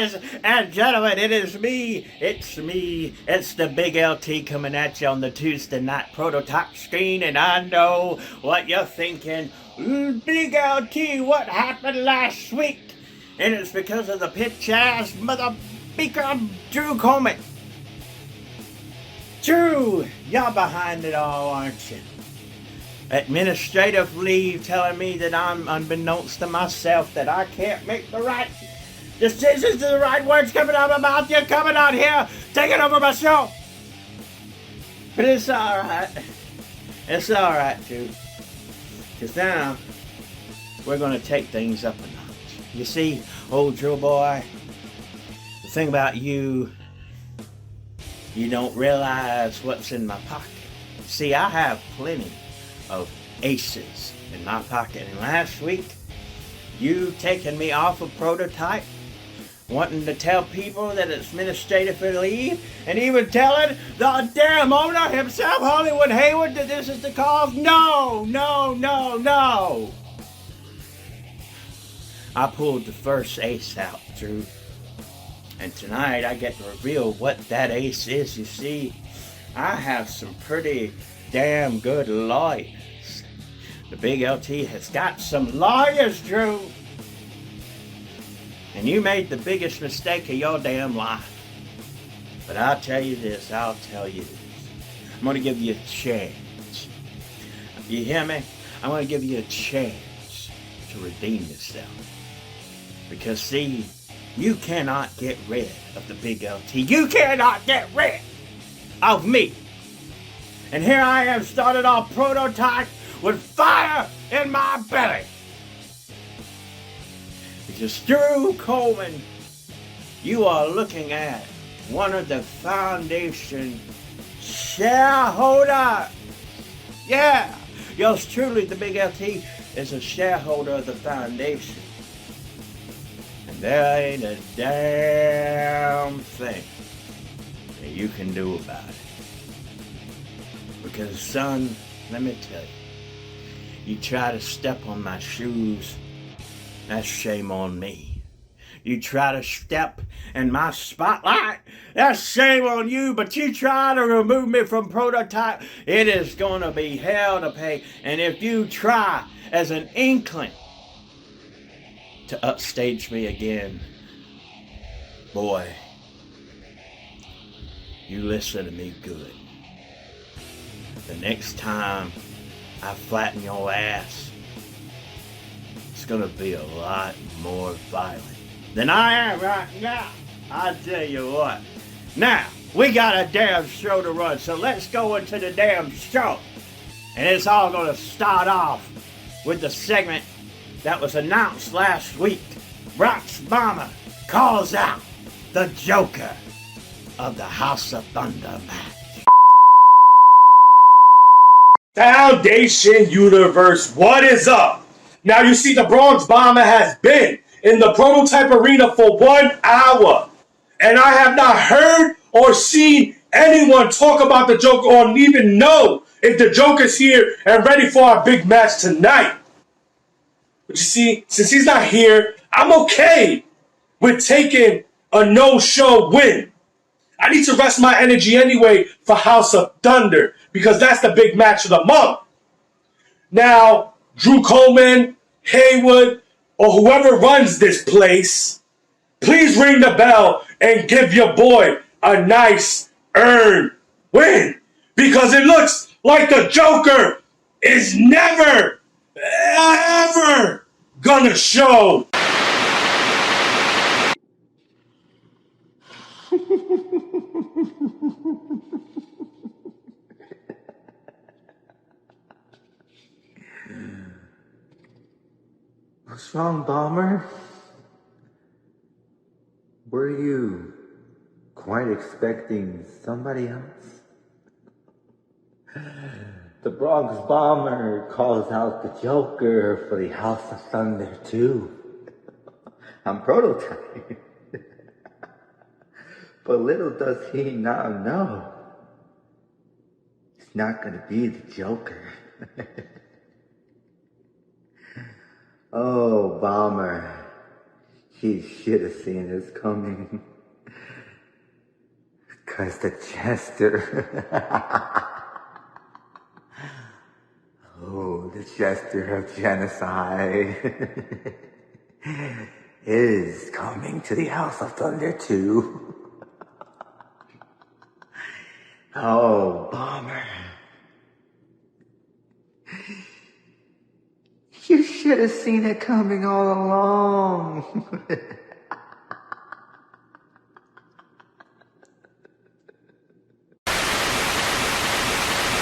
Ladies and gentlemen, it is me. It's me. It's the Big LT coming at you on the Tuesday night prototype screen, and I know what you're thinking. Big LT, what happened last week? And it's because of the pitch ass mother beaker Drew Coleman. Drew, you're behind it all, aren't you? Administrative leave telling me that I'm unbeknownst to myself that I can't make the right decisions to the right words coming out of my mouth. You're coming out here taking over my show. But it's alright. It's alright, too. Because now we're going to take things up a notch. You see, old Drew boy, the thing about you don't realize what's in my pocket. See, I have plenty of aces in my pocket. And last week, you taking me off of prototype, wanting to tell people that it's administrative leave, and even telling the damn owner himself, Hollywood Hayward, that this is the cause. No. I pulled the first ace out, Drew. And tonight I get to reveal what that ace is. You see, I have some pretty damn good lawyers. The Big LT has got some lawyers, Drew. And you made the biggest mistake of your damn life. But I'll tell you this. I'm going to give you a chance. You hear me? I'm going to give you a chance to redeem yourself. Because see, you cannot get rid of the Big LT. You cannot get rid of me. And here I am, started off prototype with fire in my belly. Because Drew Coleman, you are looking at one of the foundation shareholders. Yeah, yours truly, the Big LT, is a shareholder of the foundation. And there ain't a damn thing that you can do about it. Because, son, let me tell you, you try to step on my shoes, that's shame on me. You try to step in my spotlight, that's shame on you. But you try to remove me from prototype, it is going to be hell to pay. And if you try as an inkling to upstage me again, boy, you listen to me good. The next time I flatten your ass, it's gonna be a lot more violent than I am right now. I tell you what. Now, we got a damn show to run, so let's go into the damn show. And it's all gonna start off with the segment that was announced last week. Brock's Bomber calls out the Joker of the House of Thunder match. Foundation Universe, what is up? Now you see the Bronx Bomber has been in the prototype arena for 1 hour. And I have not heard or seen anyone talk about the Joker or even know if the Joker's here and ready for our big match tonight. But you see, since he's not here, I'm okay with taking a no-show win. I need to rest my energy anyway for House of Thunder because that's the big match of the month. Now, Drew Coleman, Haywood, or whoever runs this place, please ring the bell and give your boy a nice earned win because it looks like the Joker is never, ever gonna show. What's wrong, Bomber? Were you quite expecting somebody else? The Bronx Bomber calls out the Joker for the House of Thunder too. I'm prototype. But little does he now know, it's not gonna be the Joker. Oh, Bomber, You should have seen this coming. 'Cause the Jester... Oh, the Jester of Genocide is coming to the House of Thunder too. Oh, Bomber. You should have seen it coming all along.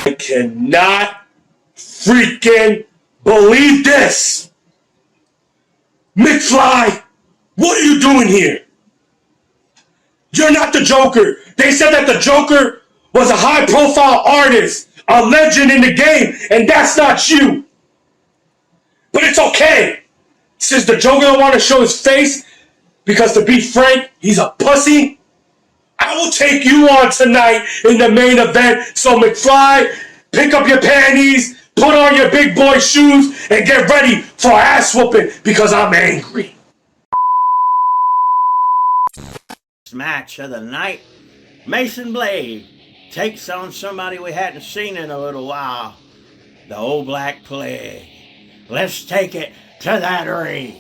I cannot freaking believe this! McFly, what are you doing here? You're not the Joker. They said that the Joker was a high-profile artist, a legend in the game, and that's not you. But it's okay. Since the Joker don't want to show his face, because to be frank, he's a pussy, I will take you on tonight in the main event. So McFly, pick up your panties, put on your big boy shoes, and get ready for ass whooping because I'm angry. Match of the night, Mason Blade takes on somebody we hadn't seen in a little while, the Old Black Plague. Let's take it to that ring.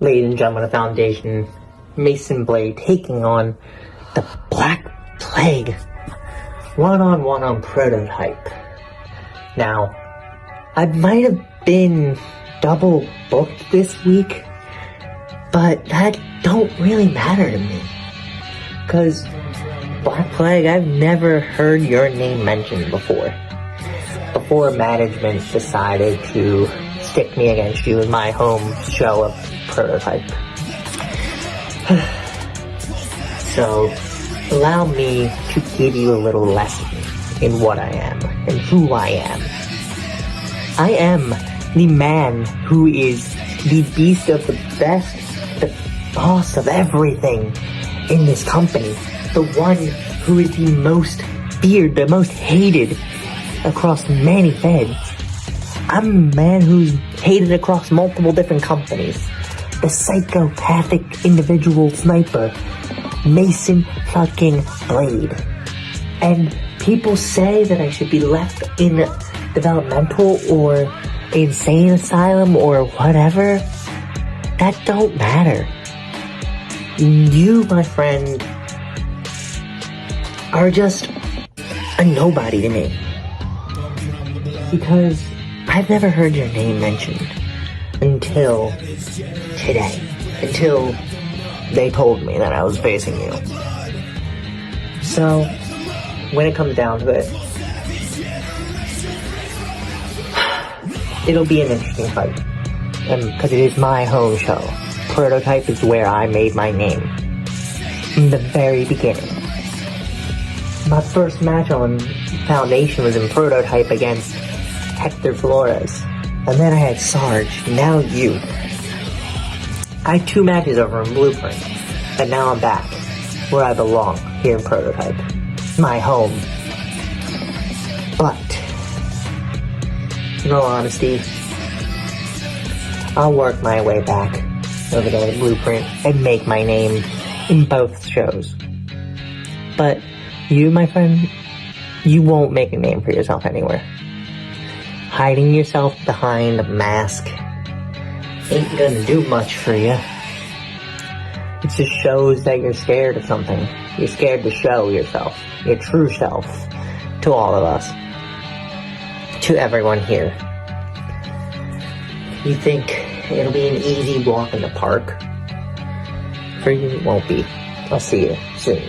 Ladies and gentlemen of the Foundation, Mason Blade taking on the Black Plague, one-on-one on Prototype. Now, I might have been double booked this week, but that don't really matter to me. Cause Black Plague, I've never heard your name mentioned before. Before management decided to stick me against you in my home show of Prototype. So, allow me to give you a little lesson in what I am and who I am. I am the man who is the beast of the best, the boss of everything in this company, the one who is the most feared, the most hated across many feds. I'm a man who's hated across multiple different companies. The psychopathic individual sniper, Mason fucking Blade. And people say that I should be left in developmental or insane asylum or whatever. That don't matter. You, my friend, are just a nobody to me. Because I've never heard your name mentioned until today. Until they told me that I was facing you. So, when it comes down to it, it'll be an interesting fight. Because it is my home show. Prototype is where I made my name. From the very beginning. My first match on Foundation was in Prototype against Hector Flores. And then I had Sarge, now you. I had 2 matches over in Blueprint, but now I'm back, where I belong, here in Prototype. My home. But, in all honesty, I'll work my way back over there to Blueprint and make my name in both shows. But you, my friend, you won't make a name for yourself anywhere. Hiding yourself behind a mask ain't gonna do much for you. It just shows that you're scared of something. You're scared to show yourself, your true self, to all of us. To everyone here. You think it'll be an easy walk in the park? For you, it won't be. I'll see you soon.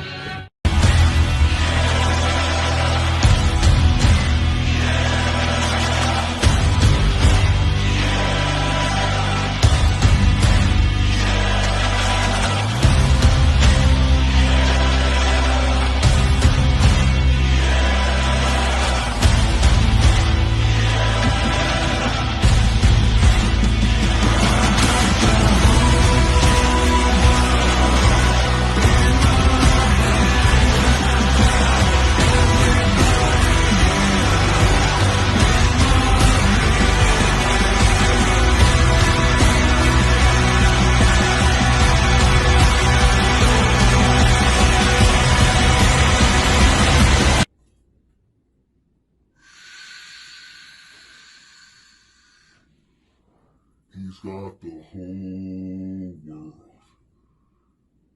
He's got the whole world.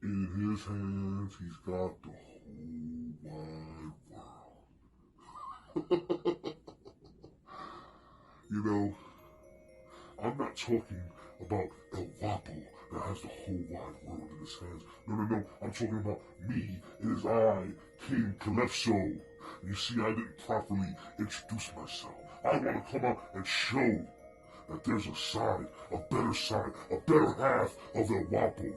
In his hands, he's got the whole wide world. You know, I'm not talking about El Guapo that has the whole wide world in his hands. No. I'm talking about me. It is I, King Calypso. You see, I didn't properly introduce myself. I want to come out and show that there's a side, a better half of El Guapo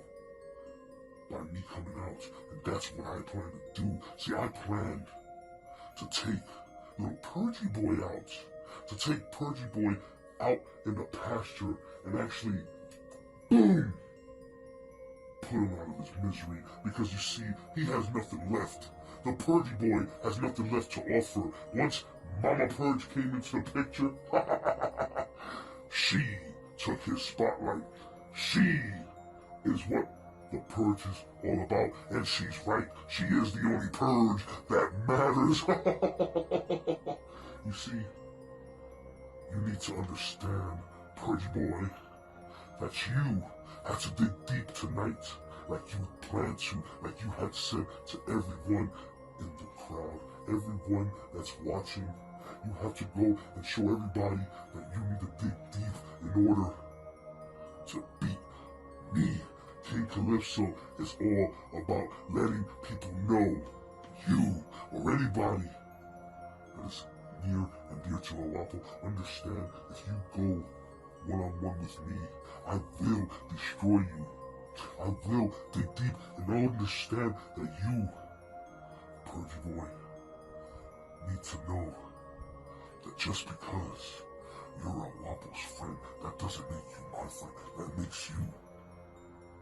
by me coming out. And that's what I plan to do. See, I planned to take little Purgy Boy out. To take Purgy Boy out in the pasture and actually, boom, put him out of his misery. Because you see, he has nothing left. The Purgy Boy has nothing left to offer. Once Mama Purge came into the picture, she took his spotlight. She is what the purge is all about. And she's right. She is the only purge that matters. You see, you need to understand, Purgy Boy, that you had to dig deep tonight, like you planned to, like you had said to everyone in the crowd, everyone that's watching. You have to go and show everybody that you need to dig deep in order to beat me. King Calypso is all about letting people know, you or anybody that is near and dear to El Guapo, understand if you go one-on-one with me, I will destroy you. I will dig deep and understand that you, Purgy Boy, need to know that just because you're El Guapo's friend, that doesn't make you my friend. That makes you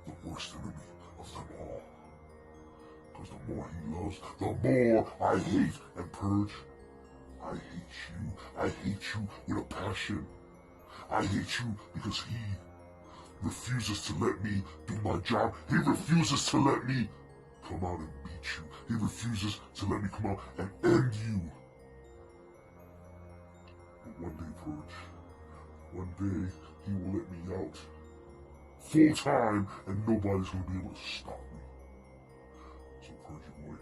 the worst enemy of them all. Because the more he loves, the more I hate. And Purge, I hate you. I hate you with a passion. I hate you because he refuses to let me do my job. He refuses to let me come out and beat you. He refuses to let me come out and end you. But one day, Purge, one day he will let me out full time and nobody's going to be able to stop me. So Purgy Boy,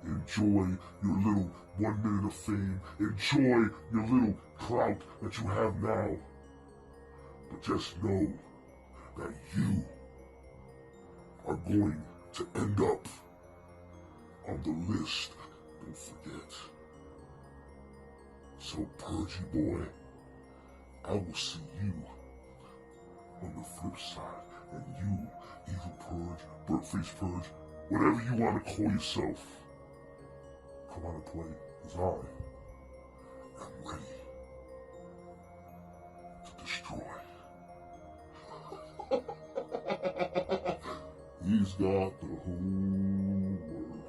enjoy your little 1 minute of fame. Enjoy your little clout that you have now. But just know that you are going to end up on the list. Don't forget. So Purgy Boy, I will see you on the flip side. And you, Evil Purge, Birdface Purge, whatever you want to call yourself, come on and play, because I am ready to destroy. He's got the whole world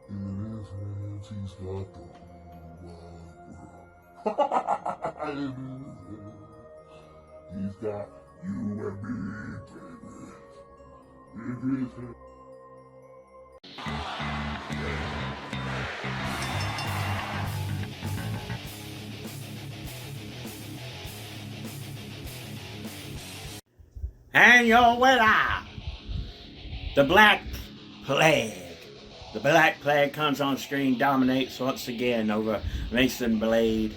in his hands. He's got the whole wide world. He's got you and me, baby, in his hands. And your winner, the Black Plague. The Black Plague comes on screen, dominates once again over Mason Blade.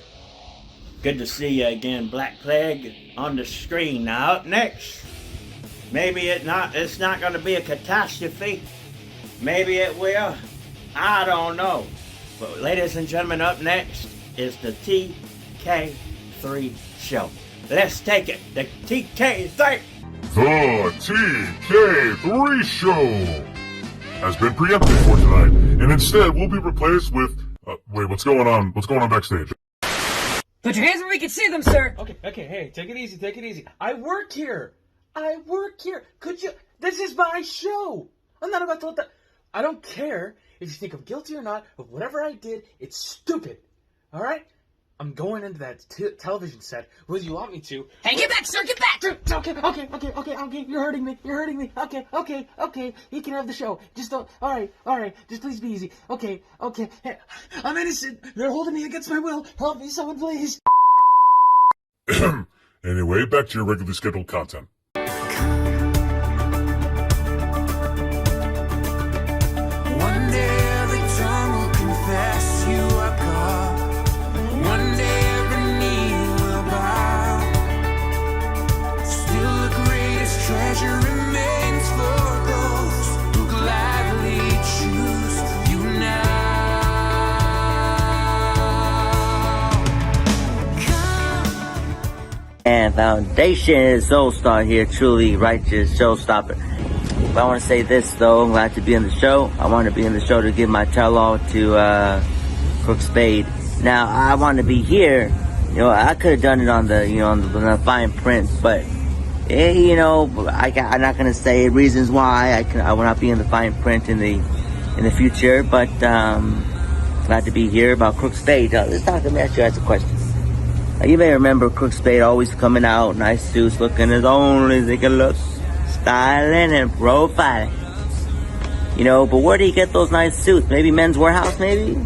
Good to see you again, Black Plague, on the screen. Now up next, maybe it's not going to be a catastrophe. Maybe it will. I don't know. But ladies and gentlemen, up next is the TK3 show. Let's take it. The TK3. The TK3 show has been preempted for tonight, and instead we'll be replaced with. Wait, what's going on? What's going on backstage? Put your hands where we can see them, sir. Okay, hey, take it easy. I work here. Could you? This is my show. I'm not about to let that. I don't care if you think I'm guilty or not of whatever I did. It's stupid. All right? I'm going into that television set whether you want me to. Hey, get back, sir, get back! Okay, you're hurting me. Okay, you can have the show. Just don't, all right, just please be easy. Okay, hey, I'm innocent. They're holding me against my will. Help me, someone, please. Anyway, back to your regularly scheduled content. One day every tongue will confess you are God. One day every knee will bow. Still the greatest treasure remains for those who gladly choose you now. And Foundation is Soul Star here, truly righteous showstopper. But I want to say this though, I'm glad to be in the show. I want to be in the show to give my tell-all to Crook Spade. Now I want to be here. You know, I could have done it on the, on the fine print, but I'm not gonna say reasons why I will not be in the fine print in the future. But glad to be here about Crook Spade. Let me ask you guys a question. You may remember Crook Spade always coming out, nice suits, looking as only as they can look, styling and profiling. But where did he get those nice suits? Maybe Men's Warehouse, maybe?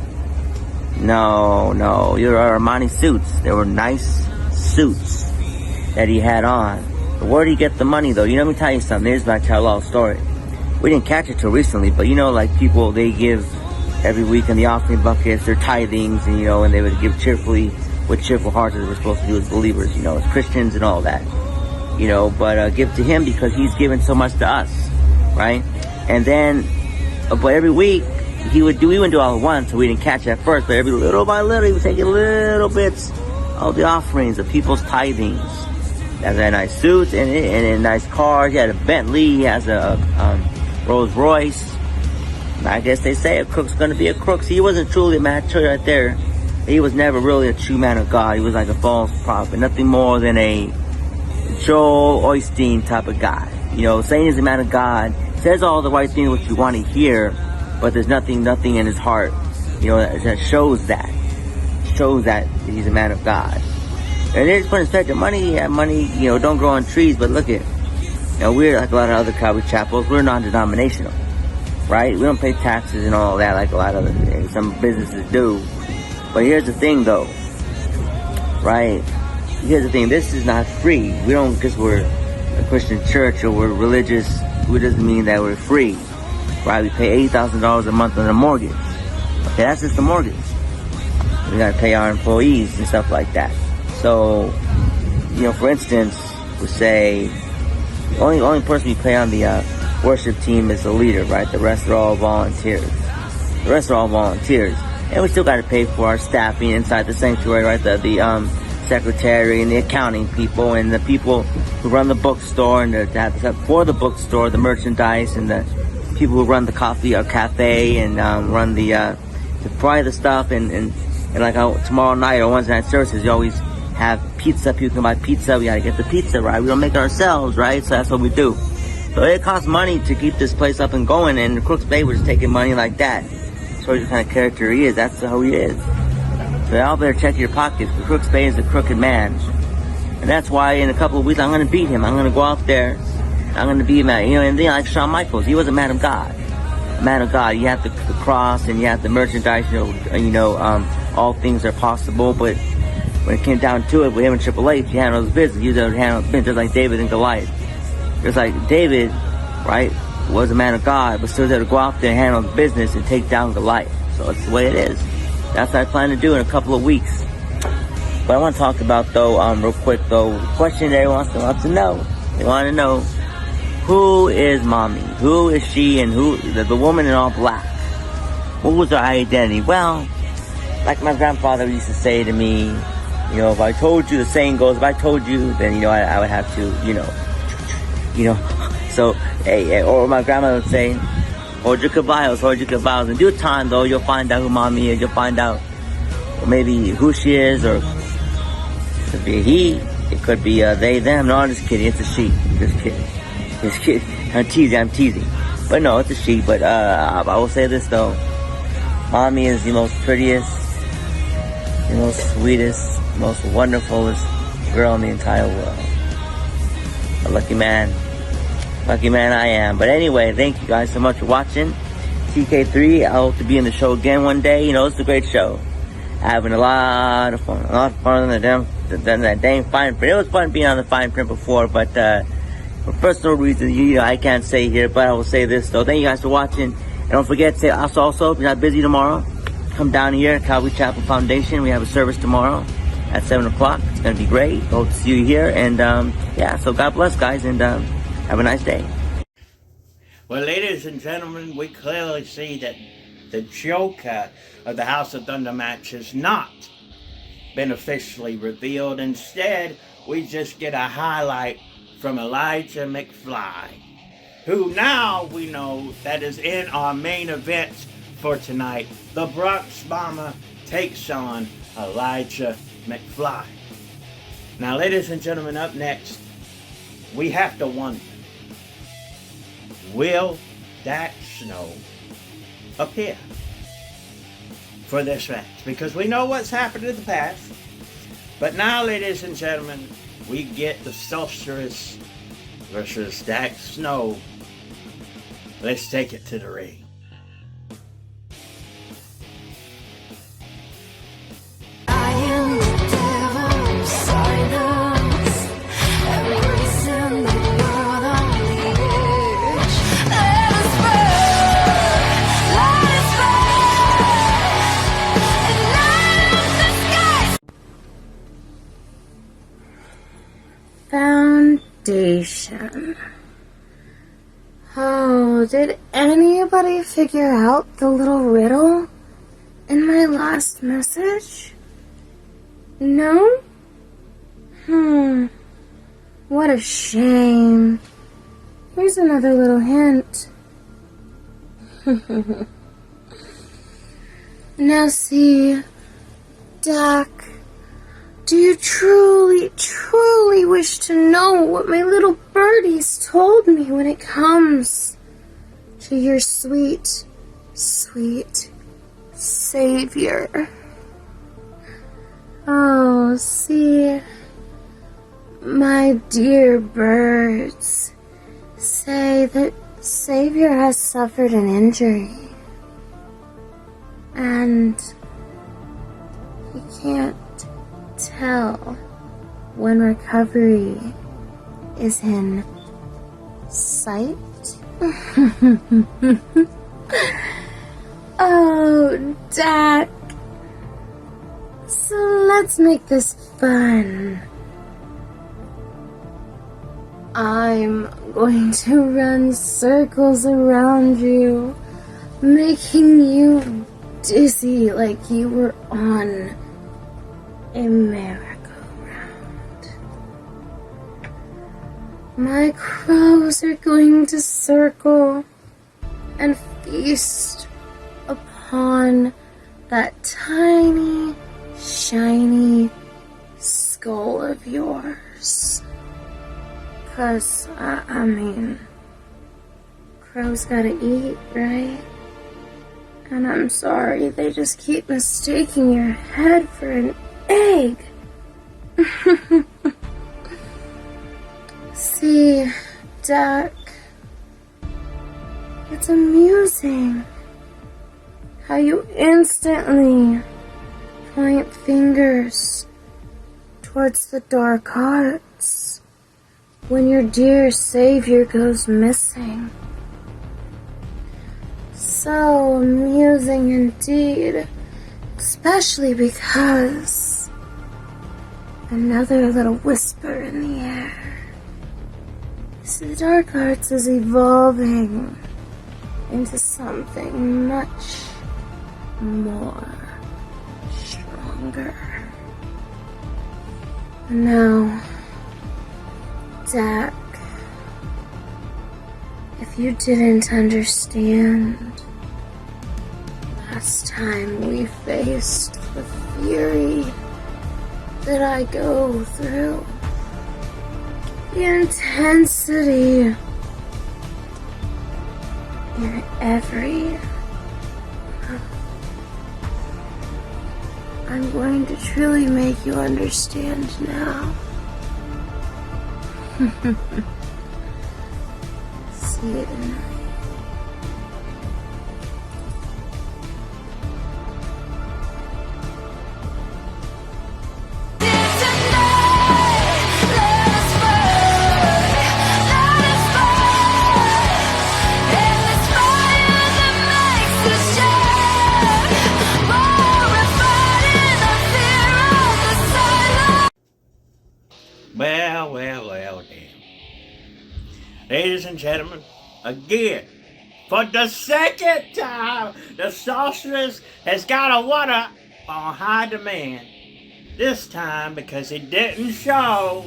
No, your Armani suits. They were nice suits that he had on. But where did he get the money, though? Let me tell you something. Here's my tell-all story. We didn't catch it till recently, but like people, they give every week in the offering buckets, their tithings, and they would give cheerfully, with cheerful hearts, as we're supposed to do as believers, as Christians and all that. But give to him because he's given so much to us, right? And then, but every week, we wouldn't do all at once, so we didn't catch it at first, but every little by little, he would take little bits of the offerings, of people's tithings. He has a nice suit and a nice car. He had a Bentley, he has a Rolls Royce. I guess they say a crook's gonna be a crook. See, he wasn't truly a man, right there. He was never really a true man of God. He was like a false prophet, nothing more than a Joel Osteen type of guy. Saying he's a man of God, says all the right things what you want to hear, but there's nothing in his heart, that shows that he's a man of God. And they just put his picture. Money, don't grow on trees, but look at, we're like a lot of other Calvary chapels, we're non-denominational, right? We don't pay taxes and all that like a lot of some businesses do. But here's the thing though, right? Here's the thing, this is not free. We don't, because we're a Christian church or we're religious, it doesn't mean that we're free, right? We pay $8,000 a month on a mortgage. Okay, that's just the mortgage. We gotta pay our employees and stuff like that. So, for instance, we say, the only person we pay on the worship team is the leader, right? The rest are all volunteers. And we still got to pay for our staffing inside the sanctuary, right? The secretary and the accounting people and the people who run the bookstore and for the bookstore, the merchandise and the people who run the coffee or cafe and run the fry the stuff and like tomorrow night or Wednesday night services, you always have pizza. People can buy pizza. We got to get the pizza, right? We don't make it ourselves, right? So that's what we do. So it costs money to keep this place up and going, and Crook Spade was taking money like that. Shows you the kind of character he is. That's how he is. So y'all better check your pockets. Crook Spade is a crooked man. And that's why in a couple of weeks I'm going to beat him. I'm going to go out there. I'm going to beat him. And then like Shawn Michaels, he was a man of God. A man of God. You have the cross and you have the merchandise. All things are possible. But when it came down to it, with him and Triple H, he handled his business. He handled his business just like David and Goliath. Just like David, right, was a man of God, but still there to go out there and handle the business and take down Goliath. So that's the way it is. That's what I plan to do in a couple of weeks. But I want to talk about, though, real quick, though, the question everyone wants to know. They want to know, who is Mommy? Who is she and who, the woman in all black? What was her identity? Well, like my grandfather used to say to me, if I told you, the saying goes, if I told you, then, I would have to, so, hey, or my grandma would say, hold your caballos. In due time, though, you'll find out who Mommy is. You'll find out maybe who she is, or it could be a he, it could be they, them. No, I'm just kidding. It's a she. Just kidding. I'm teasing. But no, it's a she. But I will say this, though. Mommy is the most prettiest, the most sweetest, most wonderfulest girl in the entire world. A lucky man I am. But anyway, thank you guys so much for watching TK3. I hope to be in the show again one day. It's a great show. having a lot of fun than that dang fine print. It was fun being on the fine print before, but for personal reasons, I can't say here, but I will say this though. Thank you guys for watching, and don't forget to say also if you're not busy tomorrow, come down here at Calvary Chapel Foundation. We have a service tomorrow at 7 o'clock. It's gonna be great. Hope to see you here, and so God bless, guys, and have a nice day. Well, ladies and gentlemen, we clearly see that the Joker of the House of Thunder match has not been officially revealed. Instead, we just get a highlight from Elijah McFly, who now we know that is in our main event for tonight. The Bronx Bomber takes on Elijah McFly. Now, ladies and gentlemen, up next, we have to wonder, will Dak Snow appear for this match? Because we know what's happened in the past. But now, ladies and gentlemen, we get the Sorceress versus Dak Snow. Let's take it to the ring. Foundation. Oh, did anybody figure out the little riddle in my last message? No? What a shame. Here's another little hint. Now see, Dak, do you truly, truly wish to know what my little birdies told me when it comes to your sweet, sweet Savior? Oh, see, my dear birds say that Savior has suffered an injury, and he can't tell when recovery is in sight. Oh, Dak. So let's make this fun. I'm going to run circles around you, making you dizzy like you were on a merry-go-round. My crows are going to circle and feast upon that tiny, shiny skull of yours. 'Cause, I mean, crows gotta eat, right? And I'm sorry, they just keep mistaking your head for an egg. See, Dak, it's amusing how you instantly point fingers towards the dark arts when your dear Savior goes missing. So amusing indeed, especially because another little whisper in the air. The dark arts is evolving into something much more stronger. Now, Dak, if you didn't understand, last time we faced the fury that I go through, the intensity in every... I'm going to truly make you understand now. See you tonight. Well, damn. Ladies and gentlemen, again, for the second time, the sorceress has got a one-up on High Demand. This time because it didn't show.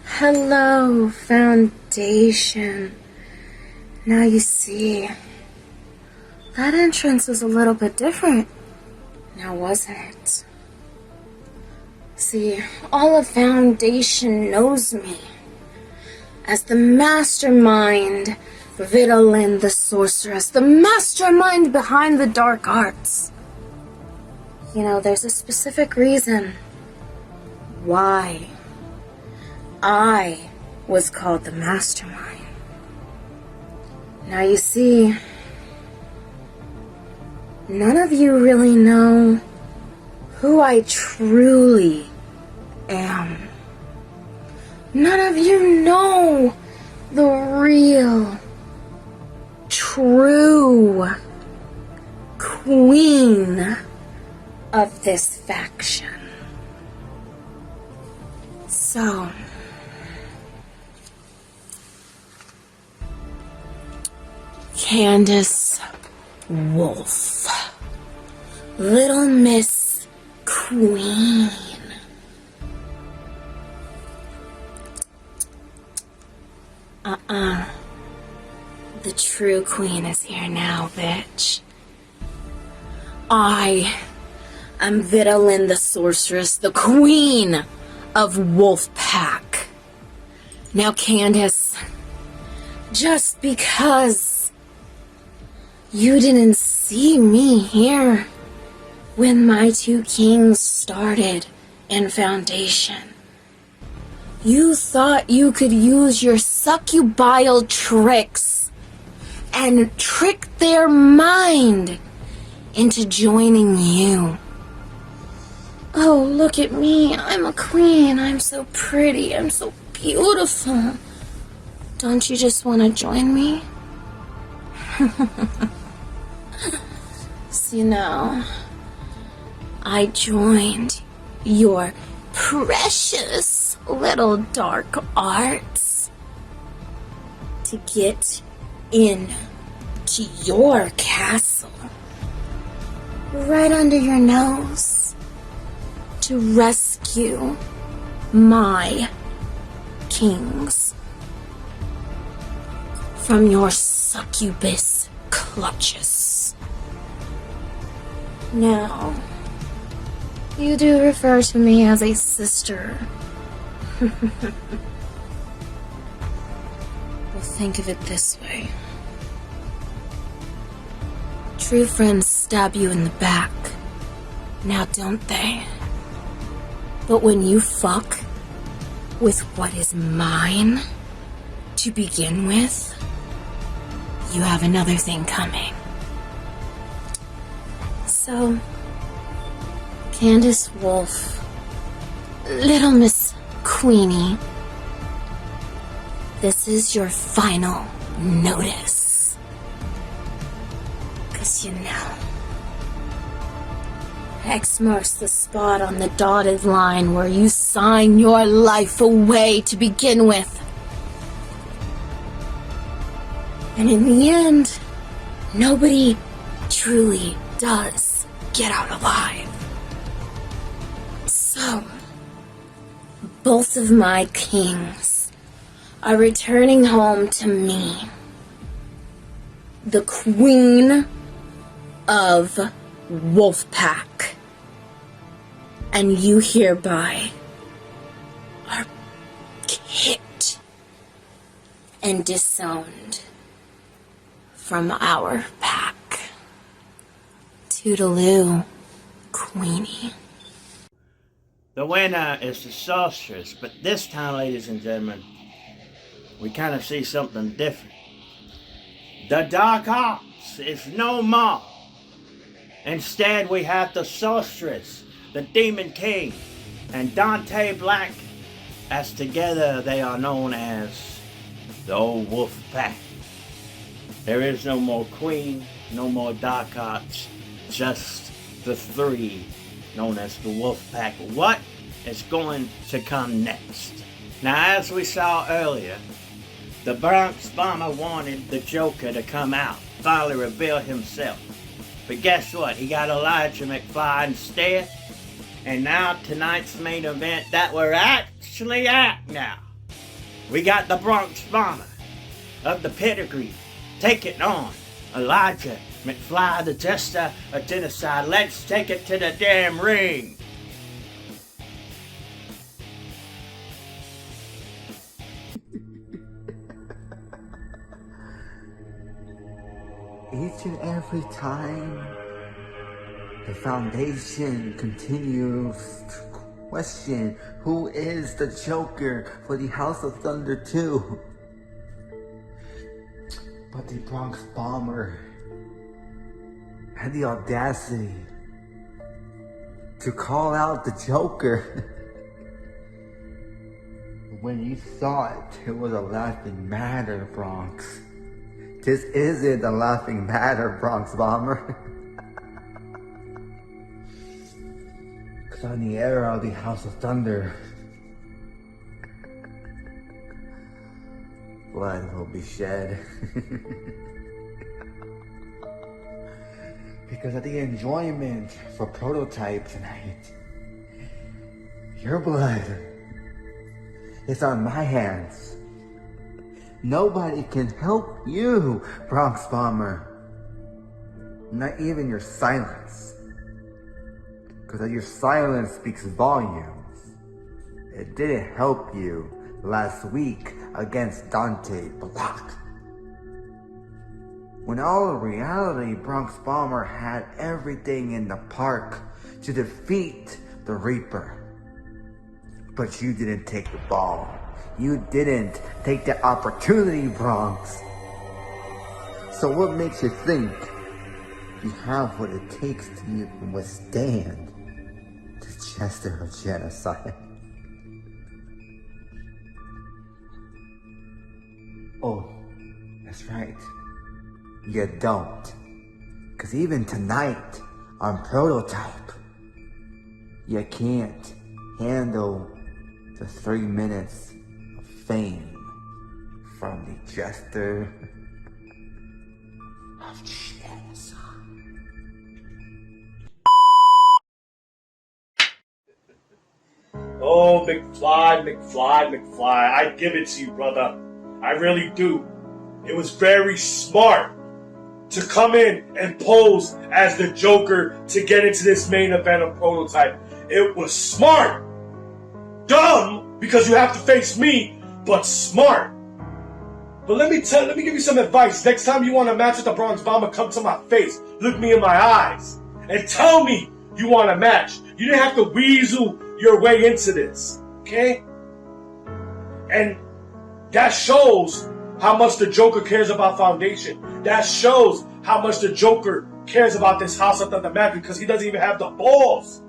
Hello, Foundation. Now you see, that entrance was a little bit different. Now wasn't it? See, all of Foundation knows me as the mastermind, Vidalin the Sorceress, the mastermind behind the dark arts. You know, there's a specific reason why I was called the mastermind. Now you see, none of you really know who I truly am. None of you know the real, true queen of this faction. So, Candace Wolf, Little Miss Queen. The true queen is here now, bitch. I am Vidalin the Sorceress, the queen of Wolfpack. Now, Candace, just because you didn't see me here when my two kings started in Foundation, you thought you could use your succubile tricks and trick their mind into joining you. Oh, look at me. I'm a queen. I'm so pretty. I'm so beautiful. Don't you just want to join me? See, now, I joined your precious little dark arts to get in to your castle, right under your nose, to rescue my kings from your succubus clutches. Now, you do refer to me as a sister. Well, think of it this way. True friends stab you in the back, now don't they? But when you fuck with what is mine to begin with, you have another thing coming. So, Candace Wolf, Little Miss Queenie, this is your final notice. 'Cause you know, X marks the spot on the dotted line where you sign your life away to begin with. And in the end, nobody truly does get out alive. So, both of my kings are returning home to me, the Queen of Wolfpack. And you hereby are kicked and disowned from our pack. Toodaloo, Queenie. The winner is the Sorceress, but this time, ladies and gentlemen, we kind of see something different. The Dark Arts is no more. Instead, we have the Sorceress, the Demon King, and Dante Black, as together they are known as the Old Wolf Pack. There is no more Queen, no more Dark Arts, just the three known as the Wolf Pack. What is going to come next? Now, as we saw earlier, the Bronx Bomber wanted the Joker to come out, finally reveal himself. But guess what? He got Elijah McFly instead. And now tonight's main event that we're actually at now. We got the Bronx Bomber of the pedigree taking on Elijah McFly, the Jester of Genocide. Let's take it to the damn ring. Each and every time, the Foundation continues to question who is the Joker for the House of Thunder 2. But the Bronx Bomber had the audacity to call out the Joker when you thought it was a laughing matter, Bronx. This isn't a laughing matter, Bronx Bomber. Because on the era of the House of Thunder, blood will be shed. Because of the enjoyment for Prototype tonight, your blood is on my hands. Nobody can help you, Bronx Bomber. Not even your silence. Because your silence speaks volumes. It didn't help you last week against Dante Black. When all in reality, Bronx Bomber had everything in the park to defeat the Reaper. But you didn't take the ball. You didn't take the opportunity, Bronx. So what makes you think you have what it takes to even withstand the Jester of Genocide? Oh, that's right. You don't. Because even tonight, on Prototype, you can't handle the 3 minutes of fame from the Jester of Genocide. Oh, McFly, I give it to you, brother. I really do. It was very smart to come in and pose as the Joker to get into this main event of Prototype. It was smart. Dumb, because you have to face me, but smart. But let me give you some advice. Next time you want a match with the Bronx Bomber, come to my face, look me in my eyes, and tell me you want a match. You didn't have to weasel your way into this, okay? And that shows how much the Joker cares about Foundation. That shows how much the Joker cares about this House of Thunder match, because he doesn't even have the balls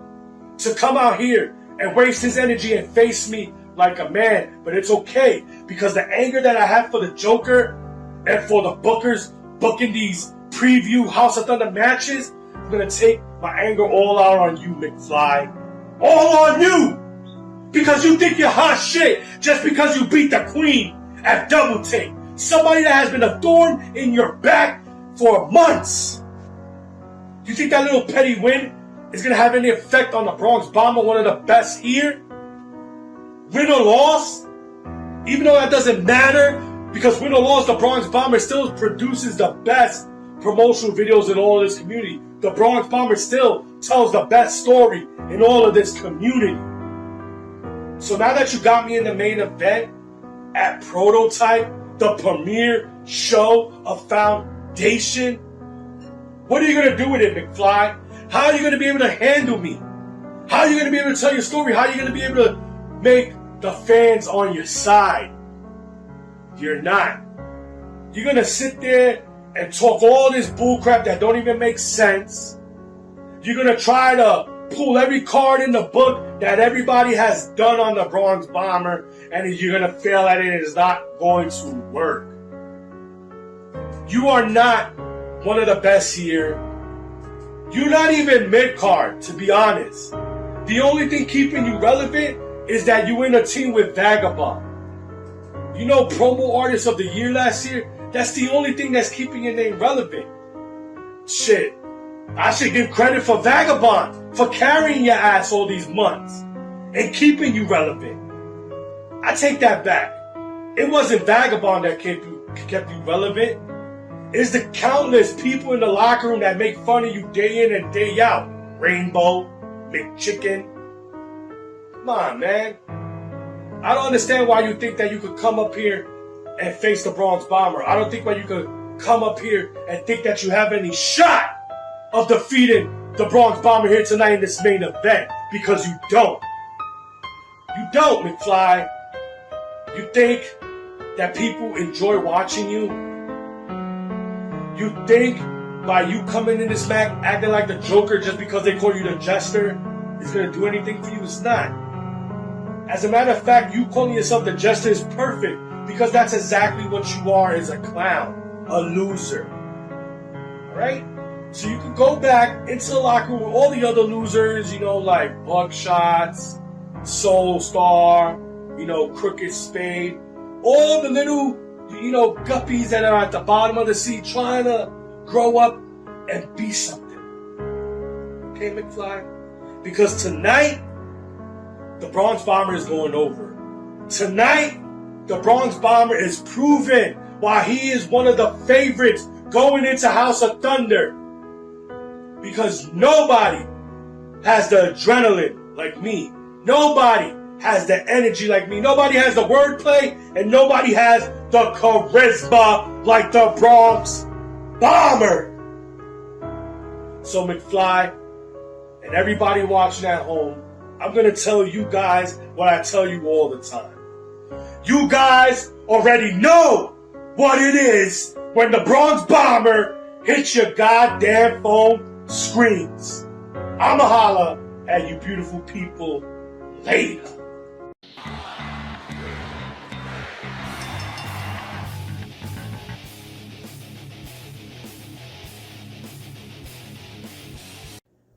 to come out here and waste his energy and face me like a man. But it's okay, because the anger that I have for the Joker and for the bookers booking these preview House of Thunder matches, I'm going to take my anger all out on you, McFly. All on you! Because you think you're hot shit just because you beat the Queen at Double Take. Somebody that has been a thorn in your back for months. You think that little petty win is going to have any effect on the Bronx Bomber, one of the best here? Win or loss? Even though that doesn't matter, because win or loss, the Bronx Bomber still produces the best promotional videos in all of this community. The Bronx Bomber still tells the best story in all of this community. So now that you got me in the main event at Prototype, the premiere show of Foundation, what are you going to do with it, McFly? How are you going to be able to handle me? How are you going to be able to tell your story? How are you going to be able to make the fans on your side? You're not. You're going to sit there and talk all this bullcrap that don't even make sense. You're going to try to pull every card in the book that everybody has done on the Bronx Bomber, and you're going to fail at it, and it's not going to work. You are not one of the best here. You're not even mid-card, to be honest. The only thing keeping you relevant is that you're in a team with Vagabond. You know, promo artist of the year last year? That's the only thing that's keeping your name relevant. Shit. I should give credit for Vagabond for carrying your ass all these months and keeping you relevant. I take that back. It wasn't Vagabond that kept you relevant. It's the countless people in the locker room that make fun of you day in and day out. Rainbow, McChicken. Come on, man. I don't understand why you think that you could come up here and face the Bronx Bomber. I don't think why you could come up here and think that you have any shot of defeating the Bronx Bomber here tonight in this main event, because you don't. You don't, McFly. You think that people enjoy watching you? You think by you coming in this match acting like the Joker just because they call you the Jester is going to do anything for you? It's not. As a matter of fact, you calling yourself the Jester is perfect, because that's exactly what you are, as a clown, a loser. Alright? So you can go back into the locker room with all the other losers, you know, like Buckshots, Soul Star, you know, Crooked Spade, all the little, you know, guppies that are at the bottom of the sea trying to grow up and be something. Okay, McFly? Because tonight, the Bronx Bomber is going over. Tonight, the Bronx Bomber is proven why he is one of the favorites going into House of Thunder. Because nobody has the adrenaline like me. Nobody has the energy like me. Nobody has the wordplay, and nobody has the charisma like the Bronx Bomber. So McFly and everybody watching at home, I'm going to tell you guys what I tell you all the time. You guys already know what it is when the Bronx Bomber hits your goddamn phone screens. I'ma holla at you beautiful people later.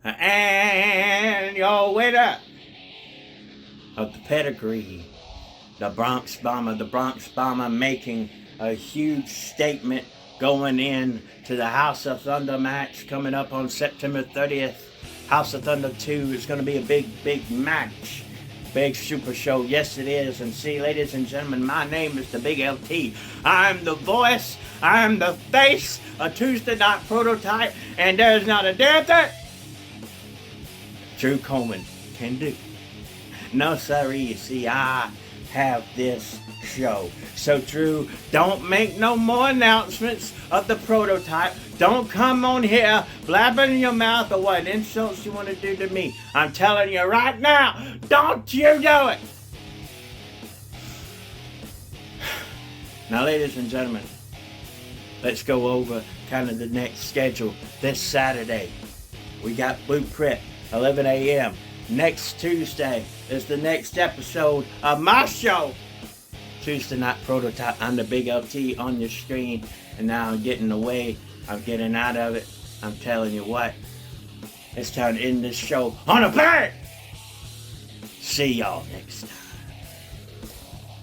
And your winner of the pedigree, the Bronx Bomber making a huge statement going in to the House of Thunder match coming up on September 30th. House of Thunder 2 is going to be a big match. Big super show. Yes, it is. And see, ladies and gentlemen, my name is the Big LT. I'm the voice. I'm the face of Tuesday Night Prototype. And there's not a damn thing Drew Coleman can do. No, sorry. You see, I have this show. So, Drew, don't make no more announcements of the Prototype. Don't come on here blabbing your mouth or what insults you want to do to me. I'm telling you right now, don't you do it. Now, ladies and gentlemen, let's go over kind of the next schedule. This Saturday, we got Blueprint, 11 a.m. Next Tuesday is the next episode of my show, Tuesday Night Prototype. I'm the Big LT on your screen, and now I'm getting away. I'm getting out of it. I'm telling you what, it's time to end this show on a bang. See y'all next time.